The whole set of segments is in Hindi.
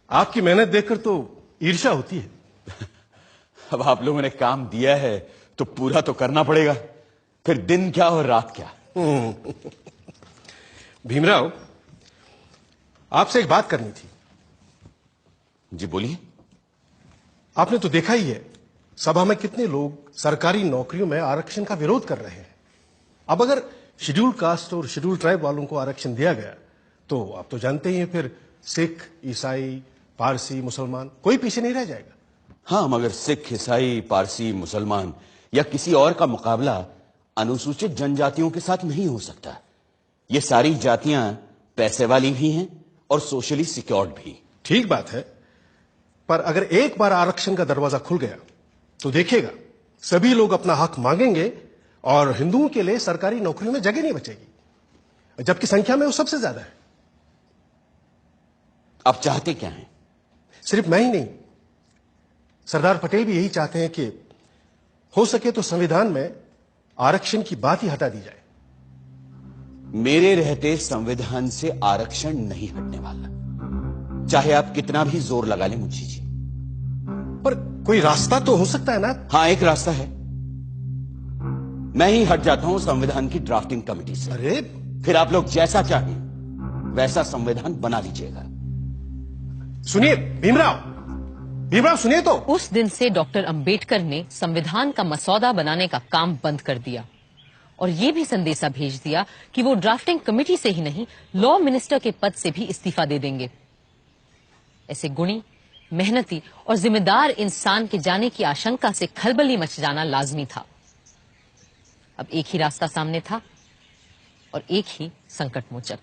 आपकी मेहनत देखकर तो ईर्ष्या होती है। अब आप लोगों ने काम दिया है तो पूरा तो करना पड़ेगा, फिर दिन क्या और रात क्या। भीमराव, आपसे एक बात करनी थी। जी बोलिए। आपने तो देखा ही है, सभा में कितने लोग सरकारी नौकरियों में आरक्षण का विरोध कर रहे हैं। अब अगर शेड्यूल कास्ट और शेड्यूल ट्राइब वालों को आरक्षण दिया गया तो आप तो जानते ही हैं, फिर सिख, ईसाई, पारसी, मुसलमान कोई पीछे नहीं रह जाएगा। हाँ, मगर सिख, ईसाई, पारसी, मुसलमान या किसी और का मुकाबला अनुसूचित जनजातियों के साथ नहीं हो सकता। ये सारी जातियां पैसे वाली भी हैं और सोशली सिक्योर्ड भी। ठीक बात है, पर अगर एक बार आरक्षण का दरवाजा खुल गया तो देखिएगा, सभी लोग अपना हक मांगेंगे और हिंदुओं के लिए सरकारी नौकरियों में जगह नहीं बचेगी, जबकि संख्या में वो सबसे ज्यादा है। आप चाहते क्या हैं? सिर्फ मैं ही नहीं, सरदार पटेल भी यही चाहते हैं कि हो सके तो संविधान में आरक्षण की बात ही हटा दी जाए। मेरे रहते संविधान से आरक्षण नहीं हटने वाला, चाहे आप कितना भी जोर लगा लें मुंशी जी। पर कोई रास्ता तो हो सकता है ना? हाँ, एक रास्ता है। मैं ही हट जाता हूं संविधान की ड्राफ्टिंग कमेटी से। अरे फिर आप लोग जैसा चाहें वैसा संविधान बना लीजिएगा। सुनिए भीमराव, भीमराव सुनिए तो। उस दिन से डॉक्टर अंबेडकर ने संविधान का मसौदा बनाने का काम बंद कर दिया और ये भी संदेशा भेज दिया कि वो ड्राफ्टिंग कमेटी से ही नहीं, लॉ मिनिस्टर के पद से भी इस्तीफा दे देंगे। ऐसे गुणी, मेहनती और जिम्मेदार इंसान के जाने की आशंका से खलबली मच जाना लाजमी था। अब एक ही रास्ता सामने था और एक ही संकट मोचक।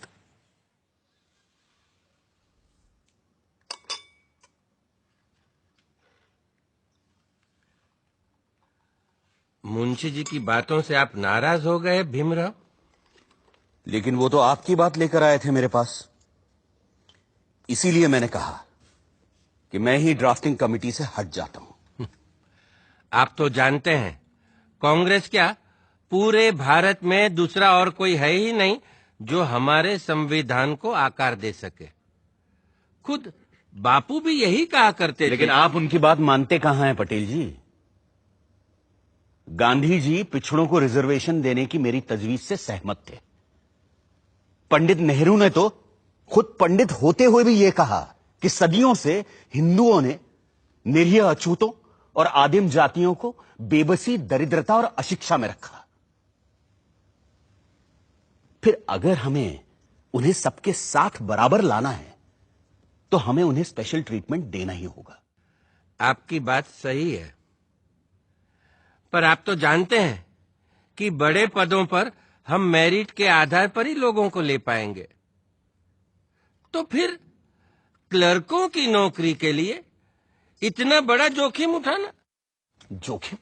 मुंशी जी की बातों से आप नाराज हो गए भीमराव? लेकिन वो तो आपकी बात लेकर आए थे मेरे पास, इसीलिए मैंने कहा कि मैं ही ड्राफ्टिंग कमेटी से हट जाता हूं। आप तो जानते हैं, कांग्रेस क्या, पूरे भारत में दूसरा और कोई है ही नहीं जो हमारे संविधान को आकार दे सके। खुद बापू भी यही कहा करते थे। लेकिन आप उनकी बात मानते कहां हैं पटेल जी? गांधी जी पिछड़ों को रिजर्वेशन देने की मेरी तजवीज से सहमत थे। पंडित नेहरू ने तो खुद पंडित होते हुए भी यह कहा कि सदियों से हिंदुओं ने निरीह अछूतों और आदिम जातियों को बेबसी, दरिद्रता और अशिक्षा में रखा। फिर अगर हमें उन्हें सबके साथ बराबर लाना है तो हमें उन्हें स्पेशल ट्रीटमेंट देना ही होगा। आपकी बात सही है, पर आप तो जानते हैं कि बड़े पदों पर हम मेरिट के आधार पर ही लोगों को ले पाएंगे। तो फिर क्लर्कों की नौकरी के लिए इतना बड़ा जोखिम उठाना? जोखिम?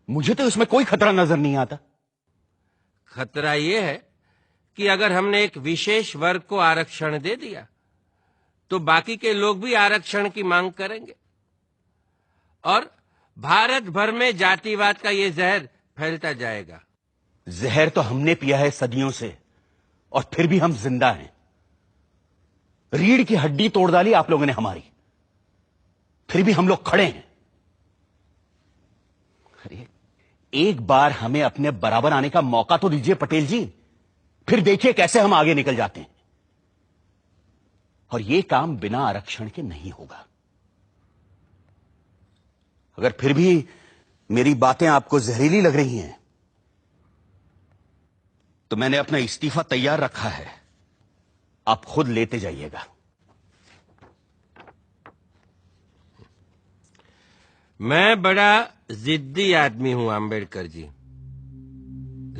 मुझे तो इसमें कोई खतरा नजर नहीं आता। खतरा यह है कि अगर हमने एक विशेष वर्ग को आरक्षण दे दिया तो बाकी के लोग भी आरक्षण की मांग करेंगे और भारत भर में जातिवाद का ये जहर फैलता जाएगा। जहर तो हमने पिया है सदियों से और फिर भी हम जिंदा हैं। रीढ़ की हड्डी तोड़ डाली आप लोगों ने हमारी, फिर भी हम लोग खड़े हैं। अरे एक बार हमें अपने बराबर आने का मौका तो दीजिए पटेल जी, फिर देखिए कैसे हम आगे निकल जाते हैं। और यह काम बिना आरक्षण के नहीं होगा। अगर फिर भी मेरी बातें आपको जहरीली लग रही हैं तो मैंने अपना इस्तीफा तैयार रखा है, आप खुद लेते जाइएगा। मैं बड़ा जिद्दी आदमी हूं अंबेडकर जी,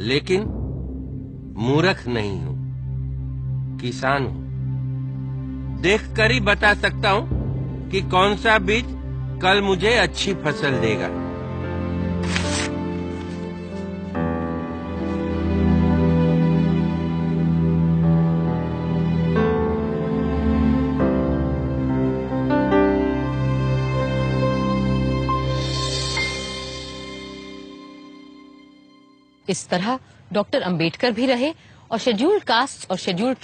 लेकिन मूर्ख नहीं हूं, किसान हूं। देखकर ही बता सकता हूं कि कौन सा बीज कल मुझे अच्छी फसल देगा। इस तरह डॉक्टर अंबेडकर भी रहे और शेड्यूल्ड कास्ट और शेड्यूल्ड